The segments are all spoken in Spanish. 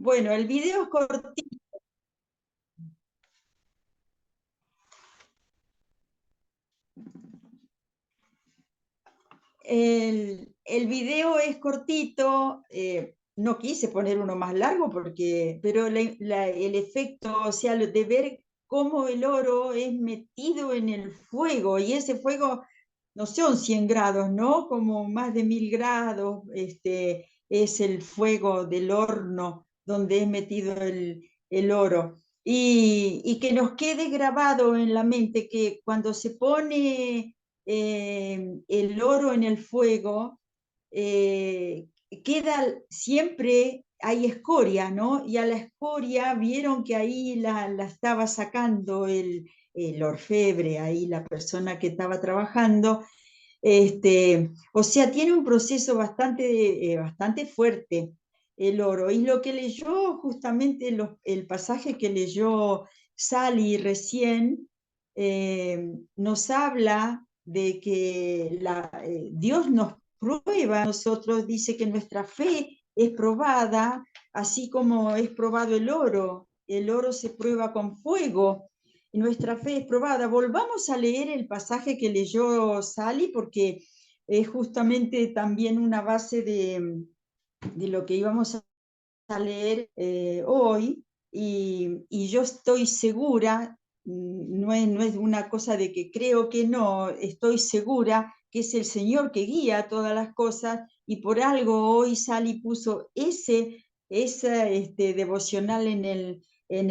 Bueno, el video es cortito. El video es cortito. No quise poner uno más largo pero el efecto, o sea, de ver cómo el oro es metido en el fuego, y ese fuego no son 100 grados, ¿no? Como más de 1000 grados, es el fuego del horno donde es metido el oro. Y que nos quede grabado en la mente que cuando se pone el oro en el fuego, eh, siempre hay escoria, ¿no? Y a la escoria vieron que ahí la estaba sacando el orfebre, ahí la persona que estaba trabajando. O sea, tiene un proceso bastante fuerte el oro. Y lo que leyó justamente el pasaje que leyó Sally recién, nos habla de que Dios nos prueba a nosotros, dice que nuestra fe es probada, así como es probado el oro. El oro se prueba con fuego y nuestra fe es probada. Volvamos a leer el pasaje que leyó Sally, porque es justamente también una base de lo que íbamos a leer hoy, y yo estoy segura, no es una cosa de que creo que no, estoy segura que es el Señor que guía todas las cosas, y por algo hoy Sally puso ese devocional en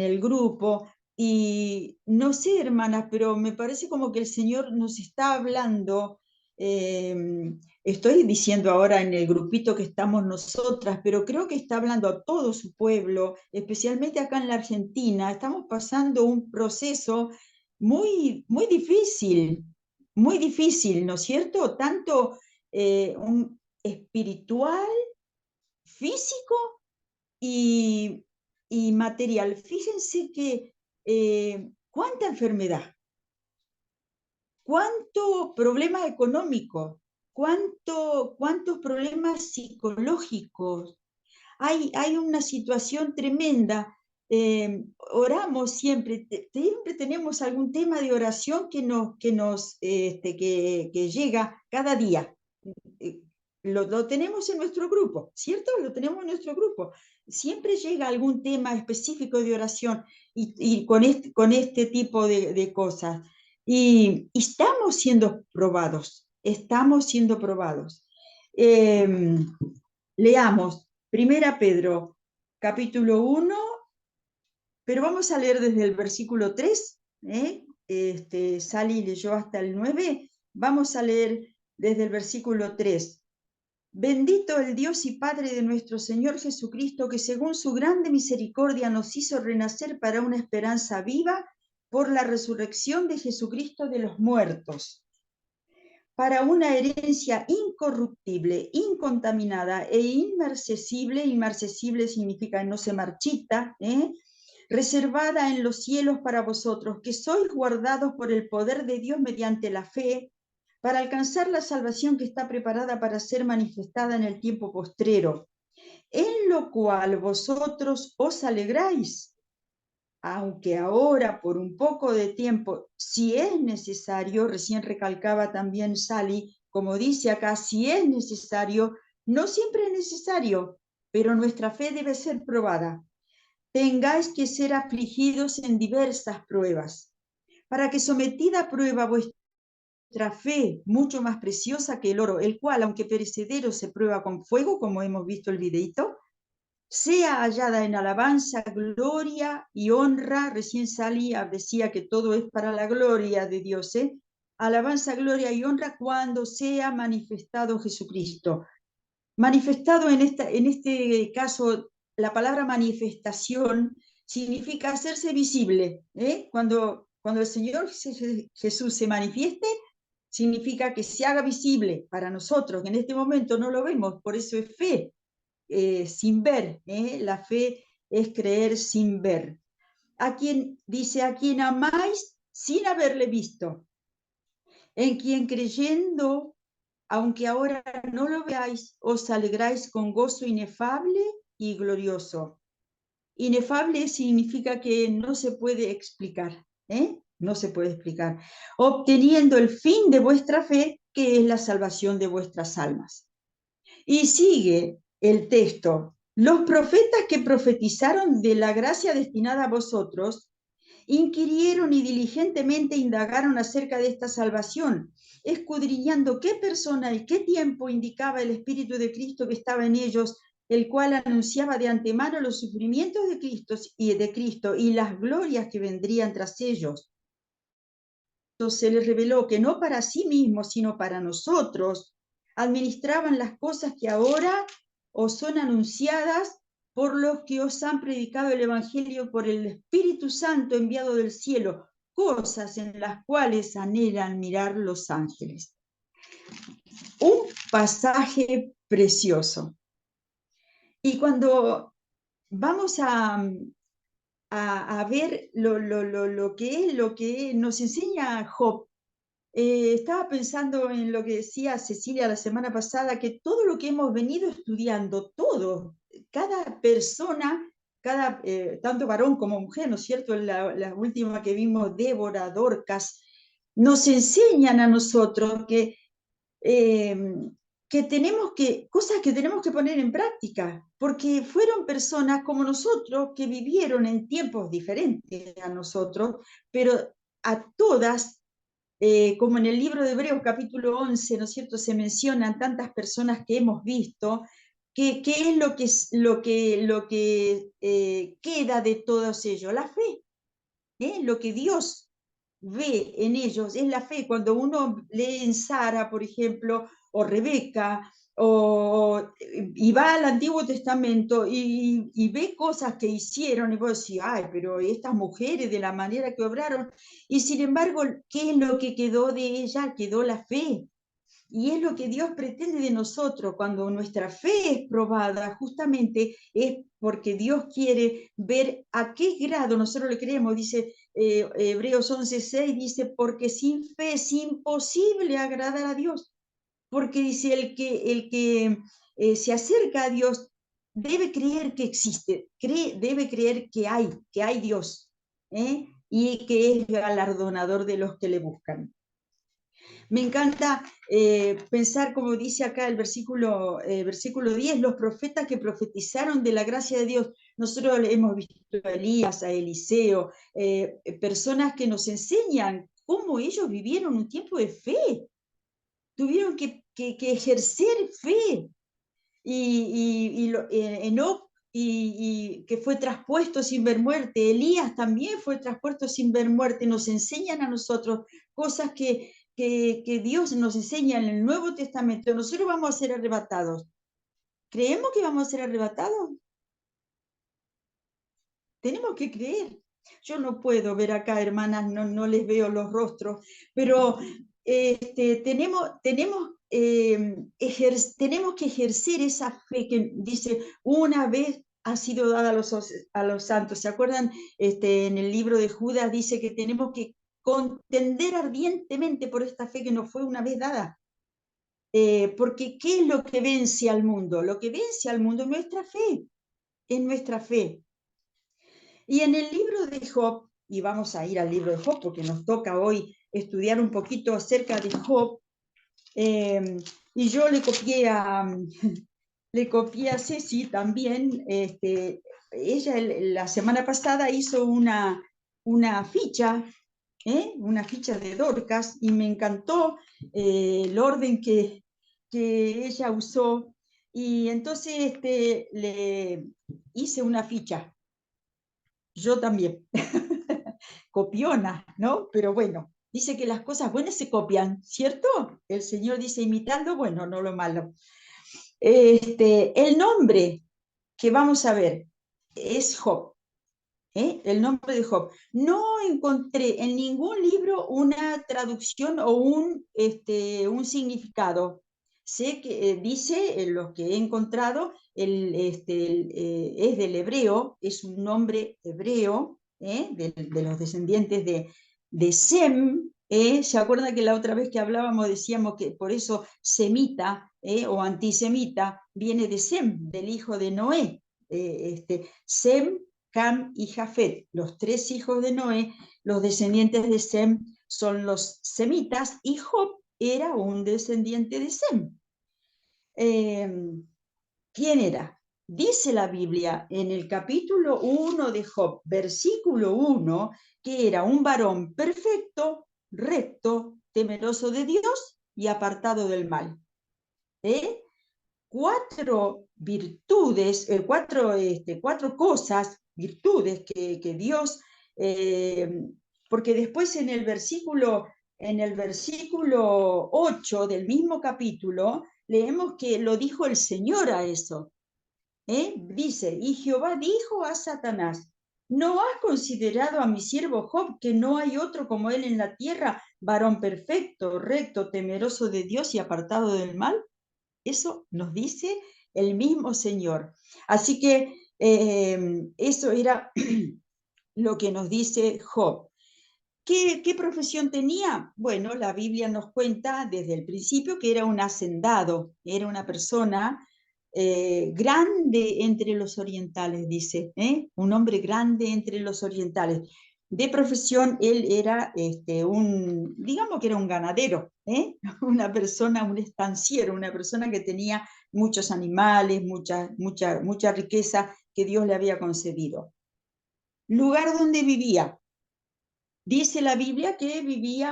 el grupo. Y no sé, hermanas, pero me parece como que el Señor nos está hablando. Estoy diciendo ahora en el grupito que estamos nosotras, pero creo que está hablando a todo su pueblo, especialmente acá en la Argentina. Estamos pasando un proceso muy difícil, ¿no es cierto? Tanto un espiritual, físico y, y material. Fíjense que cuánta enfermedad, cuánto problema económico, cuántos problemas psicológicos. Hay una situación tremenda. Oramos siempre, siempre tenemos algún tema de oración que llega cada día. Eh, lo tenemos en nuestro grupo, ¿cierto? Lo tenemos en nuestro grupo. Siempre llega algún tema específico de oración, y con este tipo de cosas. Y estamos siendo probados, estamos siendo probados. Eh, Leamos Primera Pedro, capítulo 1, pero vamos a leer desde el versículo 3. Sally leyó hasta el 9. Vamos a leer desde el versículo 3. Bendito el Dios y Padre de nuestro Señor Jesucristo, que según su grande misericordia nos hizo renacer para una esperanza viva por la resurrección de Jesucristo de los muertos, para una herencia incorruptible, incontaminada e inmarcesible. Inmarcesible significa no se marchita, reservada en los cielos para vosotros, que sois guardados por el poder de Dios mediante la fe, para alcanzar la salvación que está preparada para ser manifestada en el tiempo postrero, en lo cual vosotros os alegráis, aunque ahora por un poco de tiempo, si es necesario. Recién recalcaba también Sally, como dice acá, si es necesario, no siempre es necesario, pero nuestra fe debe ser probada. Tengáis que ser afligidos en diversas pruebas, para que sometida a prueba vuestra fe, mucho más preciosa que el oro, el cual, aunque perecedero, se prueba con fuego, como hemos visto el videito, sea hallada en alabanza, gloria y honra. Recién salía, decía que todo es para la gloria de Dios, alabanza, gloria y honra cuando sea manifestado Jesucristo. Manifestado en este caso, la palabra manifestación significa hacerse visible. Cuando el Señor Jesús se manifieste, significa que se haga visible para nosotros, que en este momento no lo vemos, por eso es fe, sin ver. La fe es creer sin ver. A quien amáis sin haberle visto, en quien creyendo, aunque ahora no lo veáis, os alegráis con gozo inefable y glorioso, Inefable significa que no se puede explicar, ¿eh? No se puede explicar. Obteniendo el fin de vuestra fe, que es la salvación de vuestras almas. Y sigue el texto. Los profetas que profetizaron de la gracia destinada a vosotros, inquirieron y diligentemente indagaron acerca de esta salvación, escudriñando qué persona y qué tiempo indicaba el Espíritu de Cristo que estaba en ellos, el cual anunciaba de antemano los sufrimientos de Cristo y las glorias que vendrían tras ellos. Entonces se les reveló que no para sí mismos, sino para nosotros, administraban las cosas que ahora os son anunciadas por los que os han predicado el Evangelio por el Espíritu Santo enviado del cielo, cosas en las cuales anhelan mirar los ángeles. Un pasaje precioso. Y cuando vamos a ver lo que nos enseña Job, estaba pensando en lo que decía Cecilia la semana pasada, que todo lo que hemos venido estudiando, todo, cada persona, tanto varón como mujer, ¿no es cierto? La última que vimos, Débora, Dorcas, nos enseñan a nosotros eh, cosas que tenemos que poner en práctica, porque fueron personas como nosotros que vivieron en tiempos diferentes a nosotros, pero a todas como en el libro de Hebreos capítulo 11, ¿no es cierto?, se mencionan tantas personas que hemos visto, ¿qué es lo que queda de todos ellos? La fe, ¿eh? Lo que Dios ve en ellos es la fe. Cuando uno lee en Sara, por ejemplo, o Rebeca, y va al Antiguo Testamento y ve cosas que hicieron, y vos decís, ay, pero estas mujeres de la manera que obraron, y sin embargo, ¿qué es lo que quedó de ella? Quedó la fe. Y es lo que Dios pretende de nosotros cuando nuestra fe es probada, justamente es porque Dios quiere ver a qué grado nosotros le creemos. Dice Hebreos 11:6, dice, porque sin fe es imposible agradar a Dios. Porque dice, el que se acerca a Dios debe creer que existe, debe creer que hay Dios, ¿eh? Y que es galardonador de los que le buscan. Me encanta pensar, como dice acá el versículo 10, los profetas que profetizaron de la gracia de Dios. Nosotros hemos visto a Elías, a Eliseo, personas que nos enseñan cómo ellos vivieron un tiempo de fe, tuvieron que ejercer fe. Enoc, que fue traspuesto sin ver muerte, Elías también fue traspuesto sin ver muerte, nos enseñan a nosotros cosas que Dios nos enseña en el Nuevo Testamento. Nosotros vamos a ser arrebatados. ¿Creemos que vamos a ser arrebatados? Tenemos que creer. Yo no puedo ver acá, hermanas, no les veo los rostros, pero tenemos que ejercer esa fe que dice, una vez ha sido dada a los santos. ¿Se acuerdan? En el libro de Judas dice que tenemos que contender ardientemente por esta fe que nos fue una vez dada. Porque ¿qué es lo que vence al mundo? Lo que vence al mundo es nuestra fe, es nuestra fe. Y en el libro de Job, y vamos a ir al libro de Job porque nos toca hoy estudiar un poquito acerca de Job, y yo le copié a Ceci también, ella la semana pasada hizo una ficha, una ficha de Dorcas, y me encantó el orden que ella usó, y entonces le hice una ficha. Yo también, copiona, ¿no? Pero bueno, dice que las cosas buenas se copian, ¿cierto? El Señor dice imitando, bueno, no lo malo. El nombre que vamos a ver es Job, ¿eh? El nombre de Job. No encontré en ningún libro una traducción o un significado. Sé que dice, en los que he encontrado, es del hebreo, es un nombre hebreo, de los descendientes de Sem. ¿Se acuerdan que la otra vez que hablábamos decíamos que por eso semita o antisemita viene de Sem, del hijo de Noé? Sem Ham y Jafet, los tres hijos de Noé. Los descendientes de Sem son los semitas, y Job era un descendiente de Sem. ¿Quién era? Dice la Biblia en el capítulo 1 de Job, versículo 1, que era un varón perfecto, recto, temeroso de Dios y apartado del mal. Cuatro virtudes, cuatro cosas, virtudes que Dios, porque después en el versículo 8 del mismo capítulo, leemos que lo dijo el Señor a eso. Dice, y Jehová dijo a Satanás, ¿no has considerado a mi siervo Job, que no hay otro como él en la tierra, varón perfecto, recto, temeroso de Dios y apartado del mal? Eso nos dice el mismo Señor. Así que eso era lo que nos dice Job. ¿Qué profesión tenía? Bueno, la Biblia nos cuenta desde el principio que era un hacendado, era una persona grande entre los orientales, dice, un hombre grande entre los orientales. De profesión, él era digamos que era un ganadero, una persona, un estanciero, una persona que tenía muchos animales, mucha riqueza que Dios le había concedido. Lugar donde vivía. Dice la Biblia que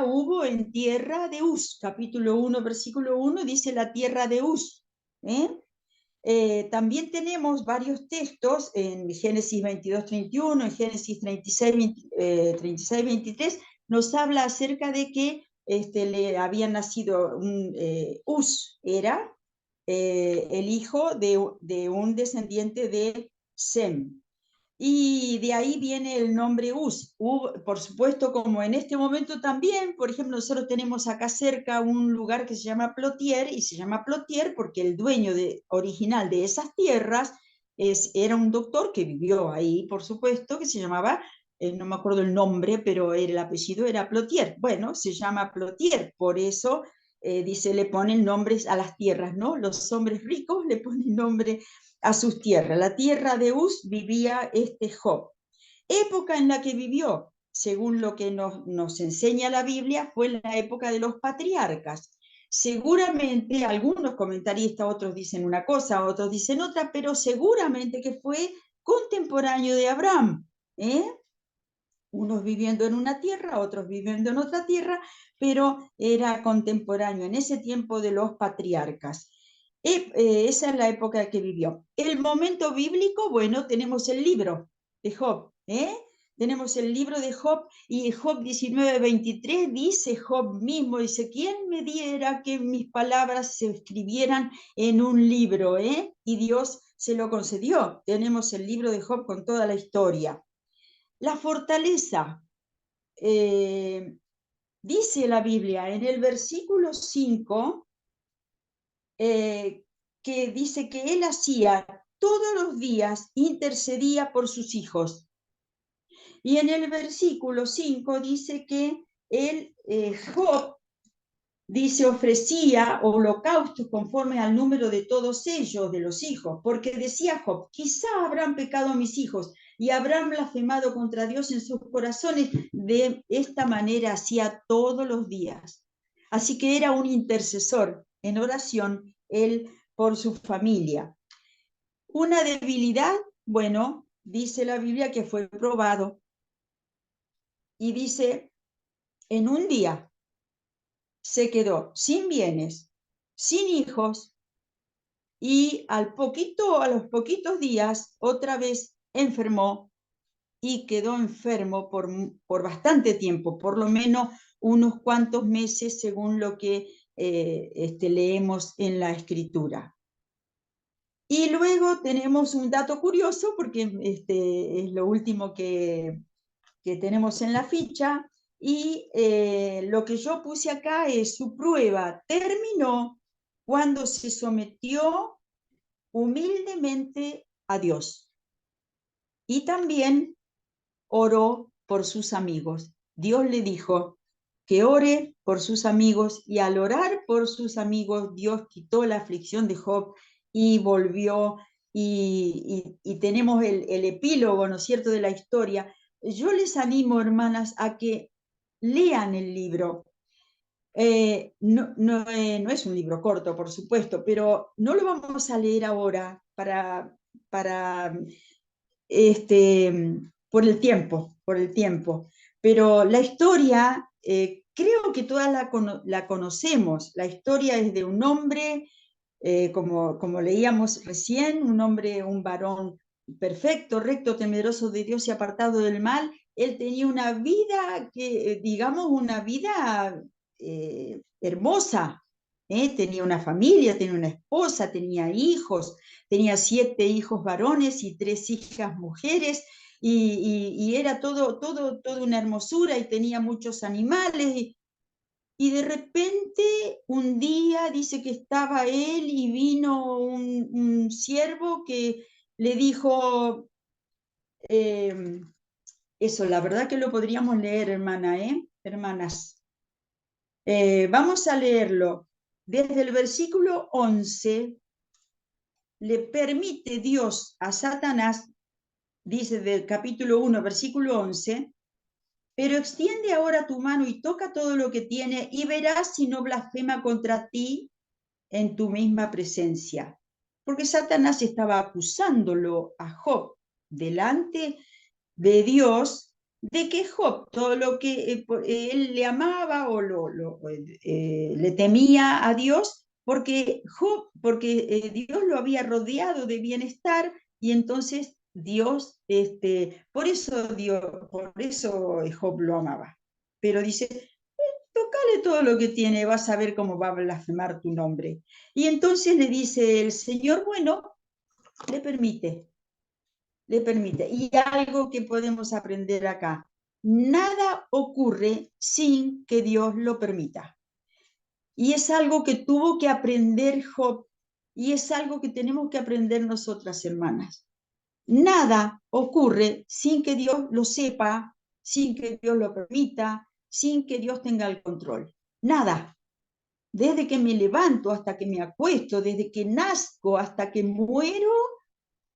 hubo en tierra de Uz, capítulo 1, versículo 1, dice la tierra de Uz. También tenemos varios textos en Génesis 22, 31, en Génesis 36, 23, nos habla acerca de que le había nacido Uz, era el hijo de un descendiente de Sem. Y de ahí viene el nombre Uz. Por supuesto, como en este momento también, por ejemplo, nosotros tenemos acá cerca un lugar que se llama Plotier, y se llama Plotier porque el dueño original de esas tierras era un doctor que vivió ahí, por supuesto, que se llamaba, no me acuerdo el nombre, pero el apellido era Plotier. Bueno, se llama Plotier, por eso dice, le ponen nombres a las tierras, ¿no? Los hombres ricos le ponen nombre a sus tierras. La tierra de Uz vivía Job. Época en la que vivió, según lo que nos enseña la Biblia, fue la época de los patriarcas. Seguramente algunos comentaristas, otros dicen una cosa, otros dicen otra, pero seguramente que fue contemporáneo de Abraham. Unos viviendo en una tierra, otros viviendo en otra tierra, pero era contemporáneo en ese tiempo de los patriarcas. Esa es la época que vivió. El momento bíblico, bueno, tenemos el libro de Job, tenemos el libro de Job, y Job 19:23 dice Job mismo, dice, ¿quién me diera que mis palabras se escribieran en un libro? Y Dios se lo concedió. Tenemos el libro de Job con toda la historia. La fortaleza, dice la Biblia en el versículo 5, que dice que él hacía todos los días, intercedía por sus hijos. Y en el versículo 5 dice que él, Job, dice, ofrecía holocaustos conforme al número de todos ellos, de los hijos, porque decía Job, quizá habrán pecado mis hijos y habrán blasfemado contra Dios en sus corazones. De esta manera hacía todos los días. Así que era un intercesor en oración, él por su familia. Una debilidad, bueno, dice la Biblia que fue probado. Y dice, en un día se quedó sin bienes, sin hijos, y a los poquitos días otra vez enfermó, y quedó enfermo por bastante tiempo, por lo menos unos cuantos meses, según lo que leemos en la Escritura. Y luego tenemos un dato curioso, porque es lo último que tenemos en la ficha, y lo que yo puse acá es su prueba terminó cuando se sometió humildemente a Dios, y también oró por sus amigos. Dios le dijo que ore por sus amigos, y al orar por sus amigos, Dios quitó la aflicción de Job y volvió y tenemos el epílogo, ¿no es cierto?, de la historia. Yo les animo, hermanas, a que lean el libro. No es un libro corto, por supuesto, pero no lo vamos a leer ahora para por el tiempo. Pero la historia, creo que todas la conocemos. La historia es de un hombre, como leíamos recién, un hombre, un varón perfecto, recto, temeroso de Dios y apartado del mal. Él tenía una vida digamos, una vida hermosa. Tenía una familia, tenía una esposa, tenía hijos, tenía 7 hijos varones y 3 hijas mujeres, y era todo una hermosura, y tenía muchos animales, y de repente un día dice que estaba él y vino un siervo que le dijo, eh, eso, la verdad que lo podríamos leer, hermanas. Vamos a leerlo. Desde el versículo 11, le permite Dios a Satanás, dice del capítulo 1, versículo 11, pero extiende ahora tu mano y toca todo lo que tiene y verás si no blasfema contra ti en tu misma presencia. Porque Satanás estaba acusándolo a Job delante de Dios, de que Job, todo lo que él le amaba o le temía a Dios, porque Dios lo había rodeado de bienestar, y entonces Dios, por eso Job lo amaba. Pero dice, tocale todo lo que tiene, vas a ver cómo va a blasfemar tu nombre. Y entonces le dice el Señor, bueno, le permite. Y algo que podemos aprender acá: nada ocurre sin que Dios lo permita. Y es algo que tuvo que aprender Job, y es algo que tenemos que aprender nosotras, hermanas. Nada ocurre sin que Dios lo sepa, sin que Dios lo permita, sin que Dios tenga el control. Nada. Desde que me levanto hasta que me acuesto, desde que nazco hasta que muero,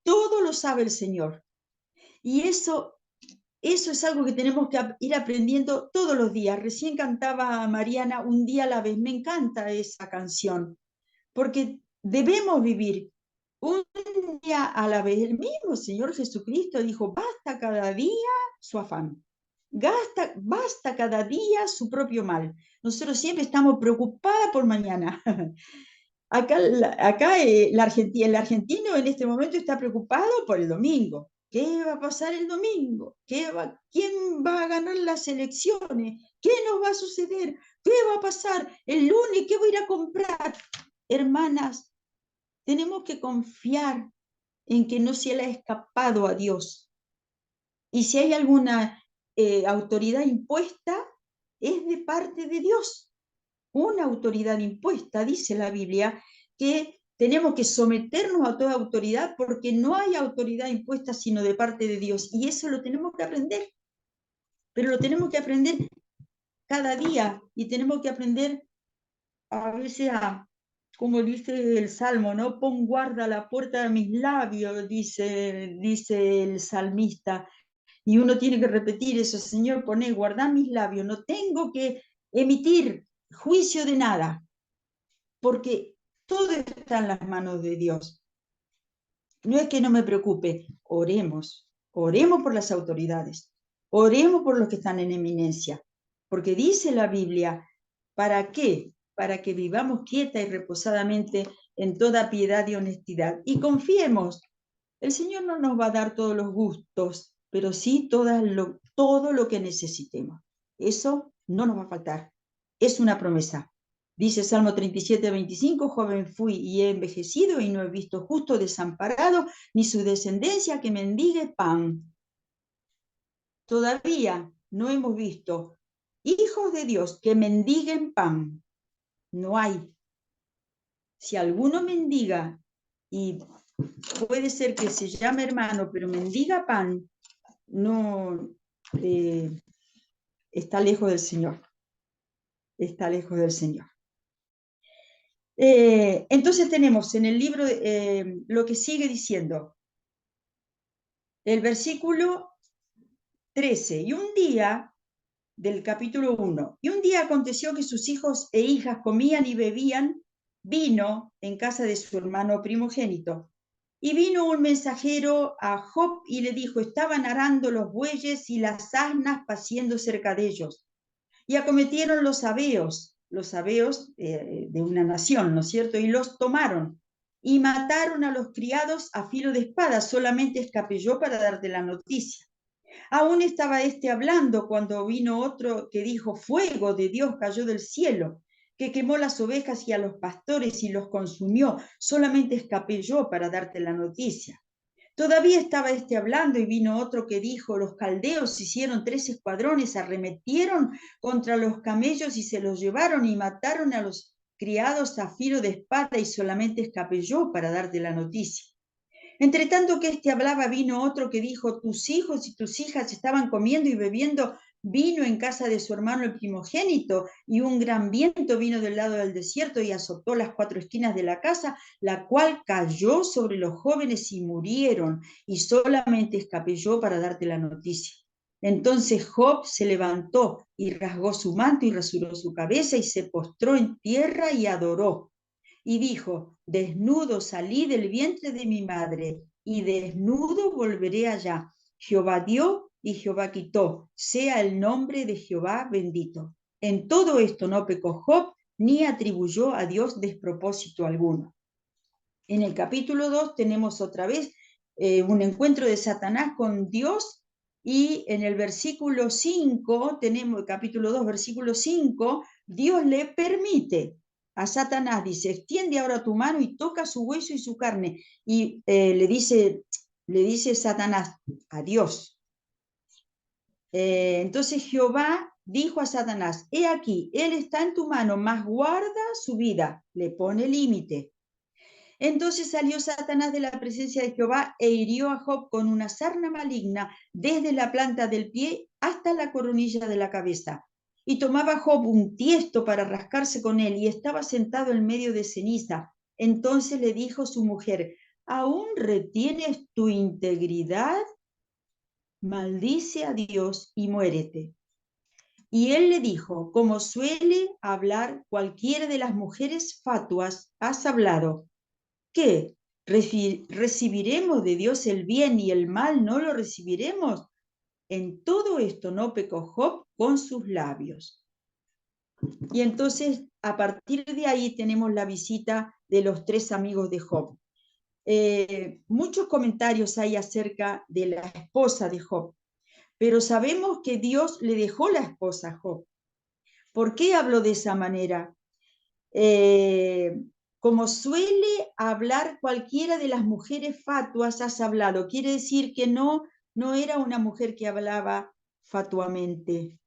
todo lo sabe el Señor. Y eso es algo que tenemos que ir aprendiendo todos los días. Recién cantaba Mariana Un día a la vez. Me encanta esa canción, porque debemos vivir un día a la vez. El mismo Señor Jesucristo dijo, basta cada día su afán. Basta cada día su propio mal. Nosotros siempre estamos preocupadas por mañana. Acá el argentino en este momento está preocupado por el domingo. ¿Qué va a pasar el domingo? ¿Quién va a ganar las elecciones? ¿Qué nos va a suceder? ¿Qué va a pasar el lunes? ¿Qué voy a ir a comprar? Hermanas, tenemos que confiar en que no se le ha escapado a Dios. Y si hay alguna autoridad impuesta, es de parte de Dios. Una autoridad impuesta, dice la Biblia, que tenemos que someternos a toda autoridad, porque no hay autoridad impuesta sino de parte de Dios. Y eso lo tenemos que aprender, pero lo tenemos que aprender cada día, y tenemos que aprender a veces como dice el Salmo, ¿no? Pon guarda a la puerta de mis labios, dice el salmista. Y uno tiene que repetir eso: Señor, poné, guarda mis labios, no tengo que emitir juicio de nada, porque todo está en las manos de Dios. No es que no me preocupe, oremos por las autoridades, oremos por los que están en eminencia, porque dice la Biblia, ¿para qué? Para que vivamos quieta y reposadamente en toda piedad y honestidad, y confiemos. El Señor no nos va a dar todos los gustos, pero sí todo lo que necesitemos. Eso no nos va a faltar. Es una promesa. Dice Salmo 37:25, joven fui y he envejecido y no he visto justo desamparado, ni su descendencia que mendigue pan. Todavía no hemos visto hijos de Dios que mendiguen pan. No hay. Si alguno mendiga, y puede ser que se llame hermano, pero mendiga pan, no está lejos del Señor. Está lejos del Señor. Entonces tenemos en el libro lo que sigue diciendo, el versículo 13, y un día del capítulo 1, y un día aconteció que sus hijos e hijas comían y bebían vino en casa de su hermano primogénito. Y vino un mensajero a Job y le dijo, estaban arando los bueyes y las asnas paciendo cerca de ellos. Y acometieron los sabeos de una nación, ¿no es cierto? Y los tomaron y mataron a los criados a filo de espada. Solamente escapé yo para darte la noticia. Aún estaba éste hablando cuando vino otro que dijo, fuego de Dios cayó del cielo, que quemó las ovejas y a los pastores y los consumió. Solamente escapé yo para darte la noticia. Todavía estaba éste hablando y vino otro que dijo, los caldeos hicieron 3 escuadrones, arremetieron contra los camellos y se los llevaron y mataron a los criados a filo de espada y solamente escapé yo para darte la noticia. Entre tanto que éste hablaba, vino otro que dijo, tus hijos y tus hijas estaban comiendo y bebiendo vino en casa de su hermano el primogénito, y un gran viento vino del lado del desierto y azotó las 4 esquinas de la casa, la cual cayó sobre los jóvenes y murieron, y solamente escapé yo para darte la noticia. Entonces Job se levantó y rasgó su manto y rasuró su cabeza y se postró en tierra y adoró. Y dijo, desnudo salí del vientre de mi madre, y desnudo volveré allá. Jehová dio y Jehová quitó, sea el nombre de Jehová bendito. En todo esto no pecó Job, ni atribuyó a Dios despropósito alguno. En el capítulo 2 tenemos otra vez un encuentro de Satanás con Dios, y en el versículo 5, tenemos, capítulo 2, versículo 5, Dios le permite a Satanás, dice, extiende ahora tu mano y toca su hueso y su carne. Y le dice Satanás a Dios. Entonces Jehová dijo a Satanás, he aquí, él está en tu mano, mas guarda su vida, le pone límite. Entonces salió Satanás de la presencia de Jehová e hirió a Job con una sarna maligna desde la planta del pie hasta la coronilla de la cabeza. Y tomaba Job un tiesto para rascarse con él y estaba sentado en medio de ceniza. Entonces le dijo su mujer, ¿aún retienes tu integridad? Maldice a Dios y muérete. Y él le dijo, como suele hablar cualquiera de las mujeres fatuas, has hablado. ¿Qué? ¿Recibiremos de Dios el bien y el mal no lo recibiremos? En todo esto no pecó Job con sus labios. Y entonces, a partir de ahí tenemos la visita de los 3 amigos de Job. Muchos comentarios hay acerca de la esposa de Job, pero sabemos que Dios le dejó la esposa a Job. ¿Por qué habló de esa manera? Como suele hablar cualquiera de las mujeres fatuas, has hablado. Quiere decir que no era una mujer que hablaba fatuamente,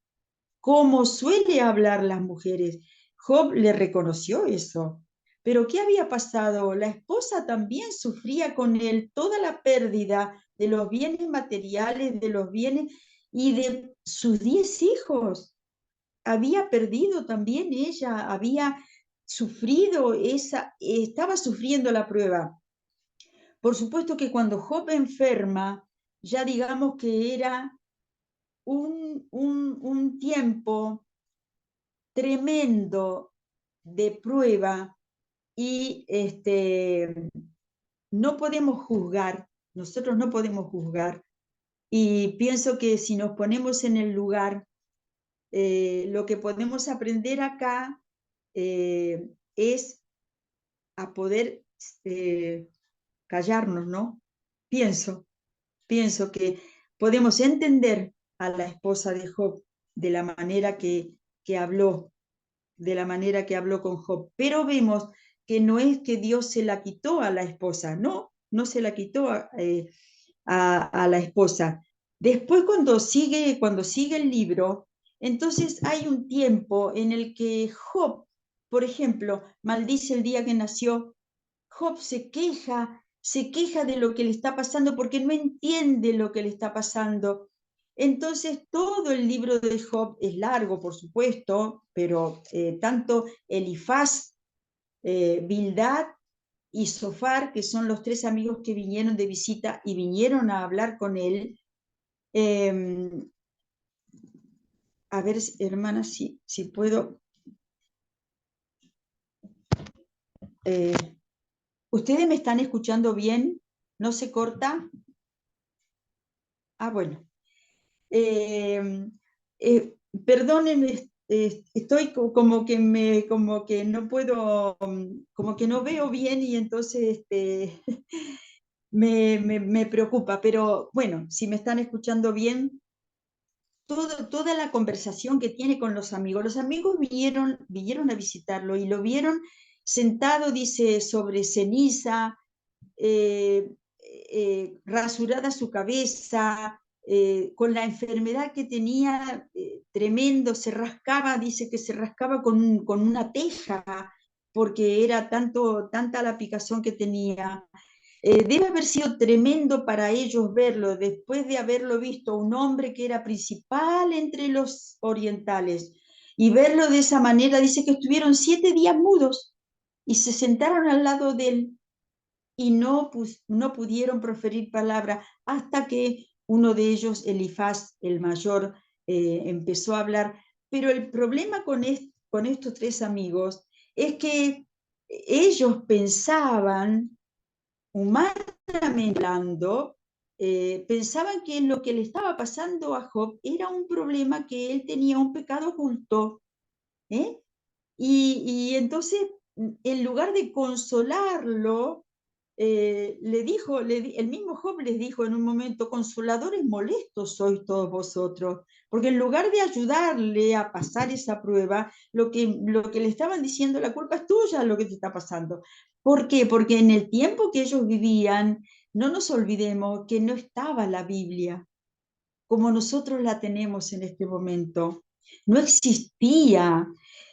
como suele hablar las mujeres. Job le reconoció eso. Pero ¿qué había pasado? La esposa también sufría con él toda la pérdida de los bienes materiales, de los bienes y de sus 10 hijos. Había perdido también ella, había sufrido estaba sufriendo la prueba. Por supuesto que cuando Job enferma, ya digamos que era un tiempo tremendo de prueba, y no podemos juzgar, nosotros no podemos juzgar, y pienso que si nos ponemos en el lugar, lo que podemos aprender acá es a poder callarnos, ¿no? Pienso que podemos entender a la esposa de Job de la manera que habló, de la manera que habló con Job, pero vemos que no es que Dios se la quitó a la esposa, no se la quitó a la esposa. Después cuando sigue el libro, entonces hay un tiempo en el que Job, por ejemplo, maldice el día que nació. Job se queja de lo que le está pasando porque no entiende lo que le está pasando. Entonces, todo el libro de Job es largo, por supuesto, pero tanto Elifaz Bildad y Sofar, que son los tres amigos que vinieron de visita y vinieron a hablar con él. A ver, hermana, si puedo. ¿Ustedes me están escuchando bien? ¿No se corta? Ah, bueno. Perdónenme, estoy como que no puedo, como que no veo bien y entonces me preocupa, pero bueno, si me están escuchando bien, toda la conversación que tiene con los amigos vinieron a visitarlo y lo vieron sentado, dice, sobre ceniza, eh, rasurada su cabeza, con la enfermedad que tenía, tremendo, se rascaba, dice que se rascaba con una teja, porque era tanta la picazón que tenía. Debe haber sido tremendo para ellos verlo, después de haberlo visto un hombre que era principal entre los orientales, y verlo de esa manera, dice que estuvieron 7 días mudos y se sentaron al lado de él y no pudieron proferir palabra hasta que uno de ellos, Elifaz, el mayor, empezó a hablar. Pero el problema con estos tres amigos es que ellos pensaban, humanamente hablando, pensaban que lo que le estaba pasando a Job era un problema, que él tenía un pecado oculto, ¿eh? Y entonces, en lugar de consolarlo, el mismo Job les dijo en un momento: consoladores molestos sois todos vosotros, porque en lugar de ayudarle a pasar esa prueba, lo que le estaban diciendo: la culpa es tuya lo que te está pasando. ¿Por qué? Porque en el tiempo que ellos vivían, no nos olvidemos que no estaba la Biblia como nosotros la tenemos en este momento. No existía.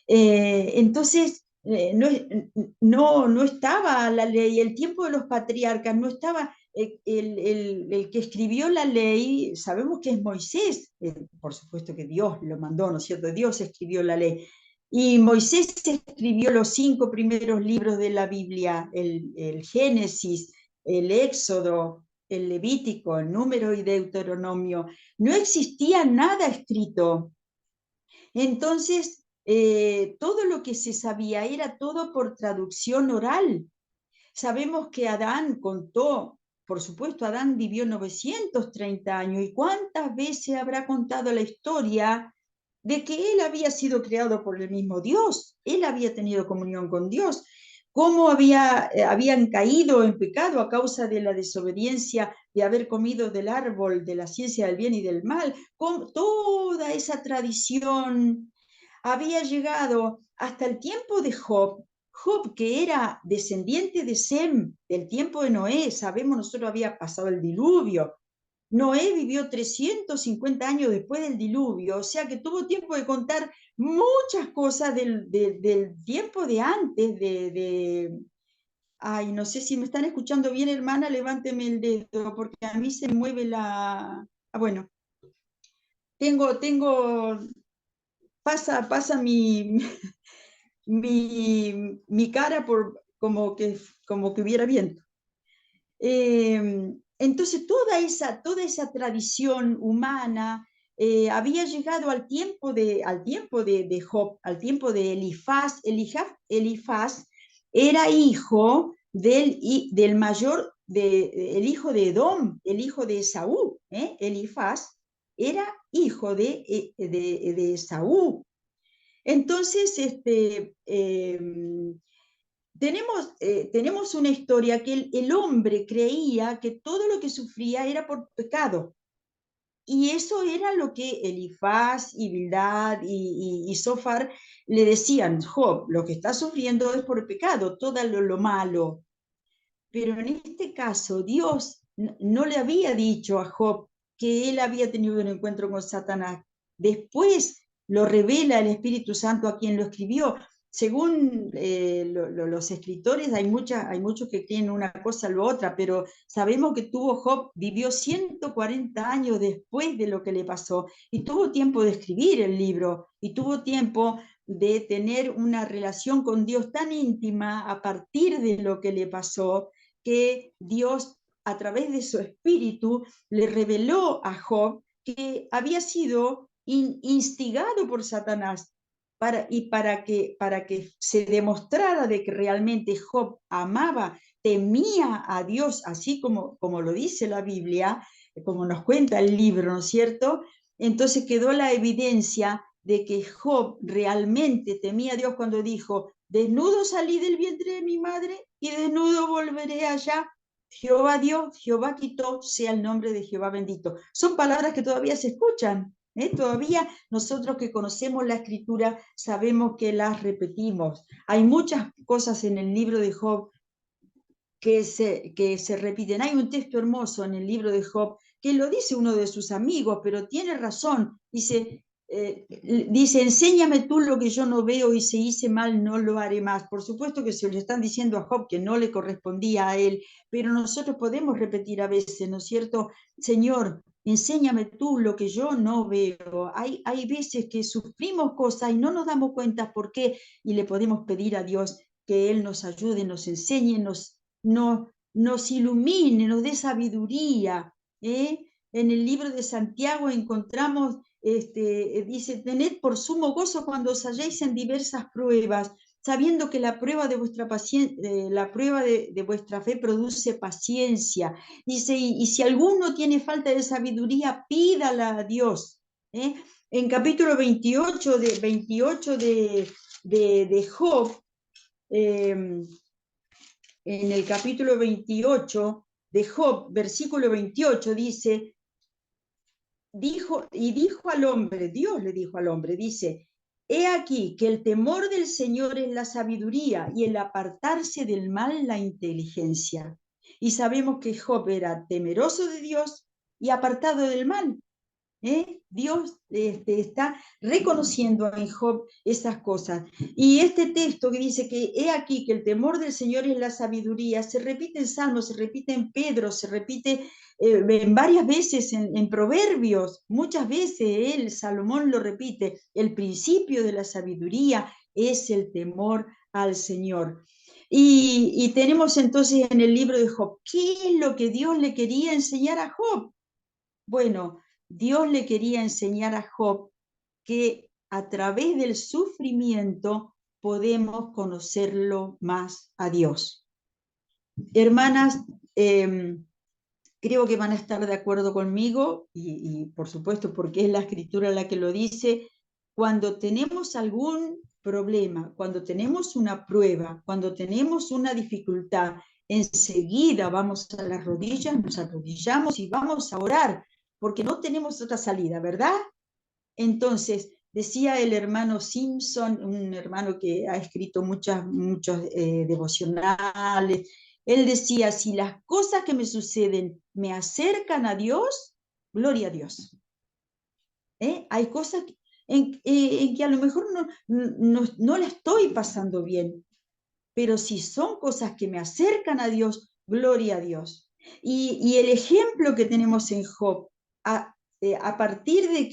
Entonces, no estaba la ley, el tiempo de los patriarcas, no estaba el que escribió la ley, sabemos que es Moisés, por supuesto que Dios lo mandó, ¿no es cierto? Dios escribió la ley. Y Moisés escribió los 5 primeros libros de la Biblia, el Génesis, el Éxodo, el Levítico, el Número y Deuteronomio. No existía nada escrito. Entonces, todo lo que se sabía era todo por traducción oral. Sabemos que Adán contó, por supuesto, Adán vivió 930 años, y cuántas veces habrá contado la historia de que él había sido creado por el mismo Dios, él había tenido comunión con Dios, cómo habían caído en pecado a causa de la desobediencia de haber comido del árbol de la ciencia del bien y del mal, con toda esa tradición había llegado hasta el tiempo de Job. Job, que era descendiente de Sem, del tiempo de Noé, sabemos nosotros había pasado el diluvio. Noé vivió 350 años después del diluvio, o sea que tuvo tiempo de contar muchas cosas del tiempo de antes, Ay, no sé si me están escuchando bien, hermana, levánteme el dedo, porque a mí se me mueve la... Ah, bueno, tengo, pasa mi cara como que hubiera viento. Entonces, toda esa tradición humana había llegado al tiempo de Job, al tiempo de Elifaz. Elifaz era hijo del mayor, el hijo de Edom, el hijo de Esaú. Elifaz era hijo de Esaú. Entonces, tenemos una historia que el hombre creía que todo lo que sufría era por pecado. Y eso era lo que Elifaz y Bildad y Sofar le decían: Job, lo que está sufriendo es por pecado, todo lo malo. Pero en este caso, Dios no le había dicho a Job que él había tenido un encuentro con Satanás. Después lo revela el Espíritu Santo a quien lo escribió. según los escritores, hay muchos que creen una cosa o la otra, pero sabemos que Job vivió 140 años después de lo que le pasó, y tuvo tiempo de escribir el libro, y tuvo tiempo de tener una relación con Dios tan íntima a partir de lo que le pasó, que Dios, a través de su espíritu, le reveló a Job que había sido instigado por Satanás para que se demostrara de que realmente Job amaba, temía a Dios, así como lo dice la Biblia, como nos cuenta el libro, ¿no es cierto? Entonces quedó la evidencia de que Job realmente temía a Dios cuando dijo: desnudo salí del vientre de mi madre y desnudo volveré allá. Jehová dio, Jehová quitó, sea el nombre de Jehová bendito. Son palabras que todavía se escuchan. Todavía nosotros que conocemos la escritura sabemos que las repetimos. Hay muchas cosas en el libro de Job que se repiten. Hay un texto hermoso en el libro de Job que lo dice uno de sus amigos, pero tiene razón. Dice, enséñame tú lo que yo no veo, y si hice mal no lo haré más. Por supuesto que se le están diciendo a Job que no le correspondía a él, pero nosotros podemos repetir a veces, ¿no es cierto? Señor, enséñame tú lo que yo no veo. Hay veces que sufrimos cosas y no nos damos cuenta por qué, y le podemos pedir a Dios que Él nos ayude, nos enseñe, nos ilumine, nos dé sabiduría. En el libro de Santiago encontramos, dice, tened por sumo gozo cuando os halléis en diversas pruebas, sabiendo que la prueba de vuestra la prueba de vuestra fe produce paciencia. Dice, y si alguno tiene falta de sabiduría, pídala a Dios. En capítulo 28 de Job, en el capítulo 28 de Job, versículo 28, dice, dijo al hombre, Dios le dijo al hombre, dice, he aquí que el temor del Señor es la sabiduría, y el apartarse del mal la inteligencia. Y sabemos que Job era temeroso de Dios y apartado del mal. Dios está reconociendo en Job esas cosas. Y este texto que dice que he aquí que el temor del Señor es la sabiduría, se repite en Salmos, se repite en Pedro, se repite en varias veces en Proverbios, muchas veces el Salomón lo repite. El principio de la sabiduría es el temor al Señor. Y tenemos entonces en el libro de Job, ¿qué es lo que Dios le quería enseñar a Job? Bueno, Dios le quería enseñar a Job que a través del sufrimiento podemos conocerlo más a Dios. Hermanas, creo que van a estar de acuerdo conmigo, y por supuesto porque es la escritura la que lo dice. Cuando tenemos algún problema, cuando tenemos una prueba, cuando tenemos una dificultad, enseguida vamos a las rodillas, nos arrodillamos y vamos a orar, porque no tenemos otra salida, ¿verdad? Entonces, decía el hermano Simpson, un hermano que ha escrito muchos devocionales, él decía, si las cosas que me suceden me acercan a Dios, gloria a Dios. Hay cosas en que a lo mejor no la estoy pasando bien, pero si son cosas que me acercan a Dios, gloria a Dios. Y el ejemplo que tenemos en Job, a partir de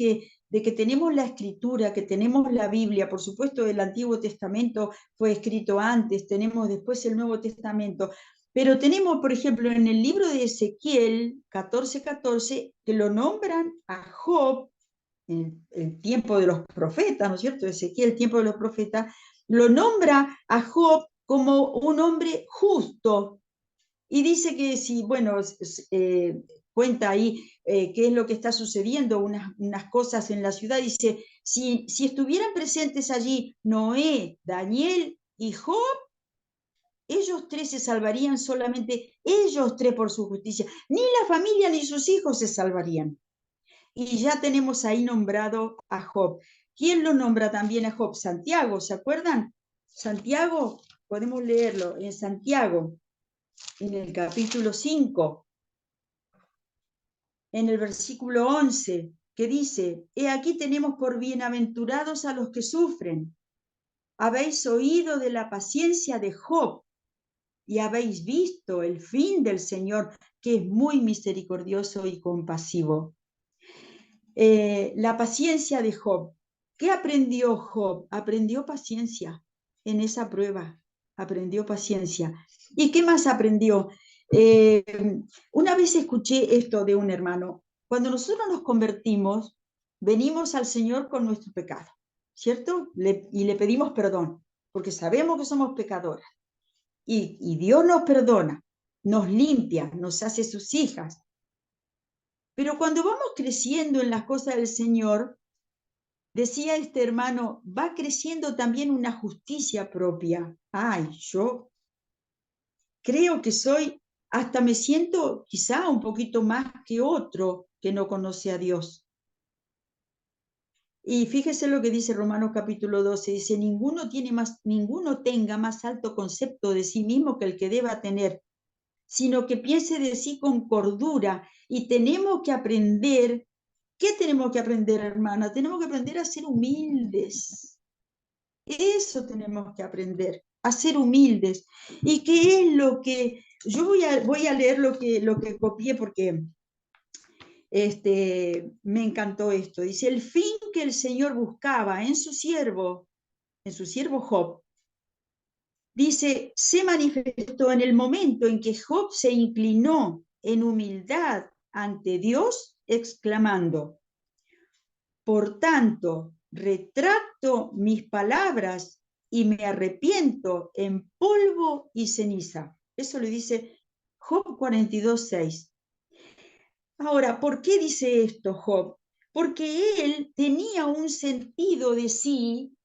que tenemos la escritura, que tenemos la Biblia, por supuesto el Antiguo Testamento fue escrito antes, tenemos después el Nuevo Testamento, pero tenemos, por ejemplo, en el libro de Ezequiel 14:14, que lo nombran a Job en el tiempo de los profetas, ¿no es cierto? Ezequiel, el tiempo de los profetas, lo nombra a Job como un hombre justo. Y dice que si, bueno, cuenta ahí qué es lo que está sucediendo, unas cosas en la ciudad, dice, si estuvieran presentes allí Noé, Daniel y Job, ellos tres se salvarían, solamente ellos tres por su justicia, ni la familia ni sus hijos se salvarían. Y ya tenemos ahí nombrado a Job. ¿Quién lo nombra también a Job? Santiago, ¿se acuerdan? Santiago, podemos leerlo en Santiago, en el capítulo 5, en el versículo 11, que dice, he aquí tenemos por bienaventurados a los que sufren. habéis oído de la paciencia de Job y habéis visto el fin del Señor, que es muy misericordioso y compasivo. La paciencia de Job. ¿Qué aprendió Job? Aprendió paciencia en esa prueba, aprendió paciencia. ¿Y qué más aprendió? Una vez escuché esto de un hermano. Cuando nosotros nos convertimos, venimos al Señor con nuestro pecado, ¿cierto? Y le pedimos perdón, porque sabemos que somos pecadores. Y Dios nos perdona, nos limpia, nos hace sus hijas. Pero cuando vamos creciendo en las cosas del Señor, decía este hermano, va creciendo también una justicia propia. Ay, yo creo que soy, hasta me siento quizá un poquito más que otro que no conoce a Dios. Y fíjese lo que dice Romanos capítulo 12, dice, ninguno tenga más alto concepto de sí mismo que el que deba tener, sino que piense de sí con cordura. Y tenemos que aprender, ¿qué tenemos que aprender, hermana? Tenemos que aprender a ser humildes. Eso tenemos que aprender, a ser humildes. ¿Y qué es lo que, yo voy a leer lo que copié porque me encantó esto. Dice, el fin que el Señor buscaba en su siervo Job, dice, se manifestó en el momento en que Job se inclinó en humildad ante Dios, exclamando, por tanto, retracto mis palabras y me arrepiento en polvo y ceniza. Eso le dice Job 42:6. Ahora, ¿por qué dice esto Job? Porque él tenía un sentido de sí,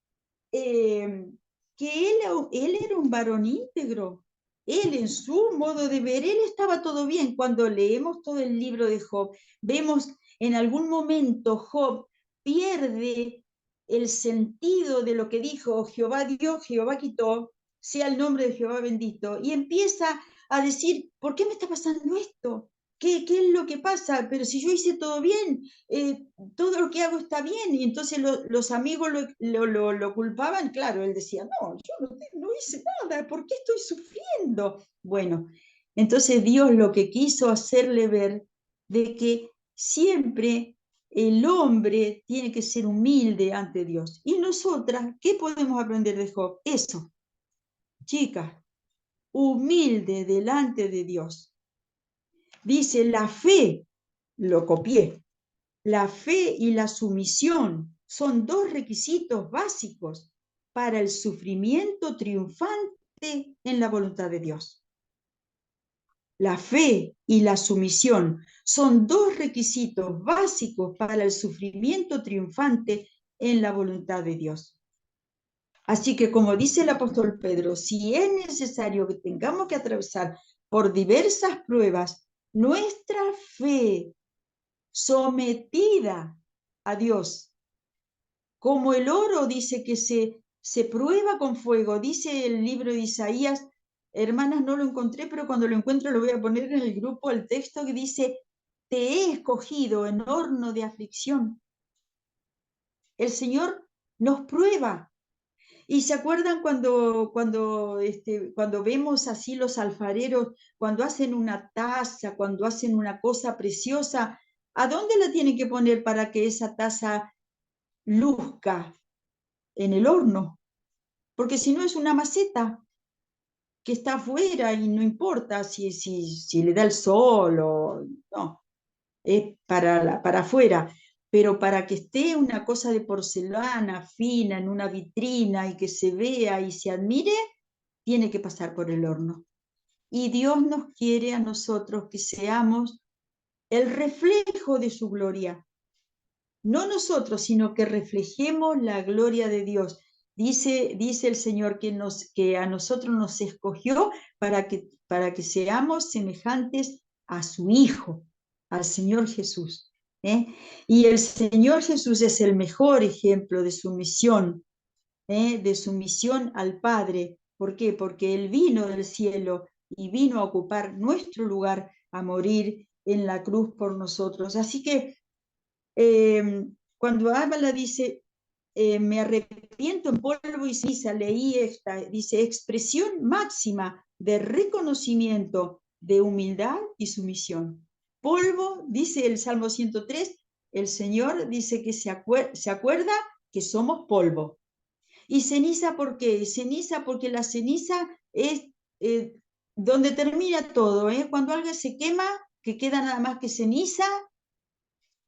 que él era un varón íntegro. Él en su modo de ver, él estaba todo bien. Cuando leemos todo el libro de Job, vemos en algún momento Job pierde el sentido de lo que dijo, Jehová dio, Jehová quitó, sea el nombre de Jehová bendito, y empieza a decir, ¿por qué me está pasando esto? ¿Qué es lo que pasa? Pero si yo hice todo bien, todo lo que hago está bien, y entonces los amigos lo culpaban, claro, él decía, no, yo no hice nada, ¿por qué estoy sufriendo? Bueno, entonces Dios lo que quiso hacerle ver de que siempre el hombre tiene que ser humilde ante Dios. Y nosotras, ¿qué podemos aprender de Job? Eso, chicas, humilde delante de Dios. Dice, la fe, lo copié, la fe y la sumisión son dos requisitos básicos para el sufrimiento triunfante en la voluntad de Dios. La fe y la sumisión son dos requisitos básicos para el sufrimiento triunfante en la voluntad de Dios. Así que, como dice el apóstol Pedro, si es necesario que tengamos que atravesar por diversas pruebas, nuestra fe sometida a Dios, como el oro, dice que se prueba con fuego, dice el libro de Isaías, hermanas, no lo encontré, pero cuando lo encuentro lo voy a poner en el grupo, el texto que dice, te he escogido en horno de aflicción. El Señor nos prueba. ¿Y se acuerdan cuando vemos así los alfareros, cuando hacen una taza, cuando hacen una cosa preciosa, ¿a dónde la tienen que poner para que esa taza luzca? En el horno, porque si no es una maceta que está afuera y no importa si le da el sol o no, es para afuera, pero para que esté una cosa de porcelana fina en una vitrina y que se vea y se admire, tiene que pasar por el horno. Y Dios nos quiere a nosotros que seamos el reflejo de su gloria. No nosotros, sino que reflejemos la gloria de Dios. Dice el Señor que a nosotros nos escogió para que seamos semejantes a su Hijo, al Señor Jesús. ¿eh? Y el Señor Jesús es el mejor ejemplo de su misión al Padre. ¿Por qué? Porque Él vino del cielo y vino a ocupar nuestro lugar, a morir en la cruz por nosotros. Así que cuando habla dice, me arrepiento en polvo y ceniza, leí esta, dice, expresión máxima de reconocimiento, de humildad y sumisión. Polvo, dice el Salmo 103, el Señor dice que se acuerda que somos polvo. Y ceniza, ¿por qué? Ceniza porque la ceniza es donde termina todo, ¿eh? Cuando algo se quema, que queda nada más que ceniza,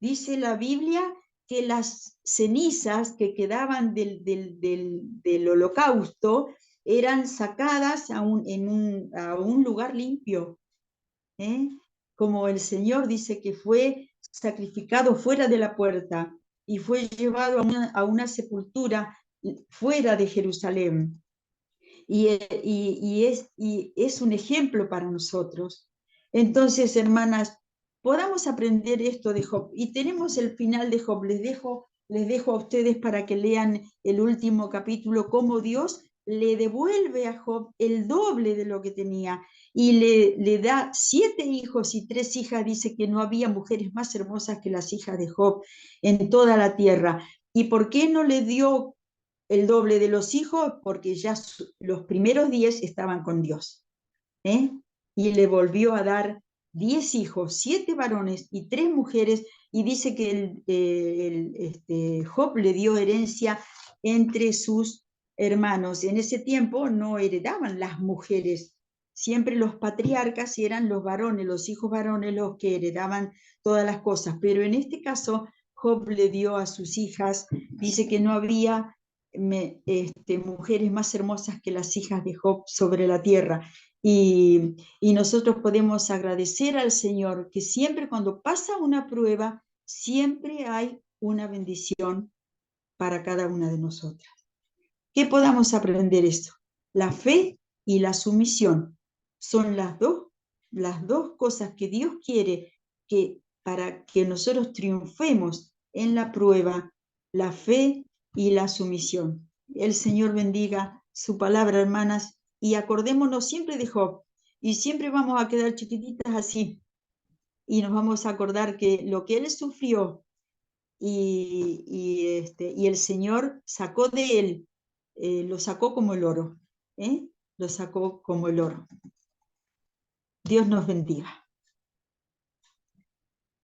dice la Biblia que las cenizas que quedaban del holocausto eran sacadas a un lugar limpio, ¿eh? Como el Señor dice que fue sacrificado fuera de la puerta y fue llevado a una sepultura fuera de Jerusalén. Y es un ejemplo para nosotros. Entonces, hermanas, podamos aprender esto de Job. Y tenemos el final de Job. Les dejo a ustedes para que lean el último capítulo, cómo Dios le devuelve a Job el doble de lo que tenía y le da 7 hijos y 3 hijas. Dice que no había mujeres más hermosas que las hijas de Job en toda la tierra. ¿Y por qué no le dio el doble de los hijos? Porque ya los primeros 10 estaban con Dios, ¿eh? Y le volvió a dar 10 hijos, 7 varones y 3 mujeres, y dice que Job le dio herencia entre sus hermanos. En ese tiempo no heredaban las mujeres, siempre los patriarcas eran los varones, los hijos varones los que heredaban todas las cosas, pero en este caso Job le dio a sus hijas, dice que no había mujeres más hermosas que las hijas de Job sobre la tierra. Y nosotros podemos agradecer al Señor que siempre cuando pasa una prueba, siempre hay una bendición para cada una de nosotras. ¿Qué podamos aprender esto? La fe y la sumisión son las dos cosas que Dios quiere que para que nosotros triunfemos en la prueba, la fe y la sumisión. El Señor bendiga su palabra, hermanas, y acordémonos siempre de Job, y siempre vamos a quedar chiquititas así, y nos vamos a acordar que lo que él sufrió y el Señor sacó de él, lo sacó como el oro, ¿eh? Lo sacó como el oro. Dios nos bendiga.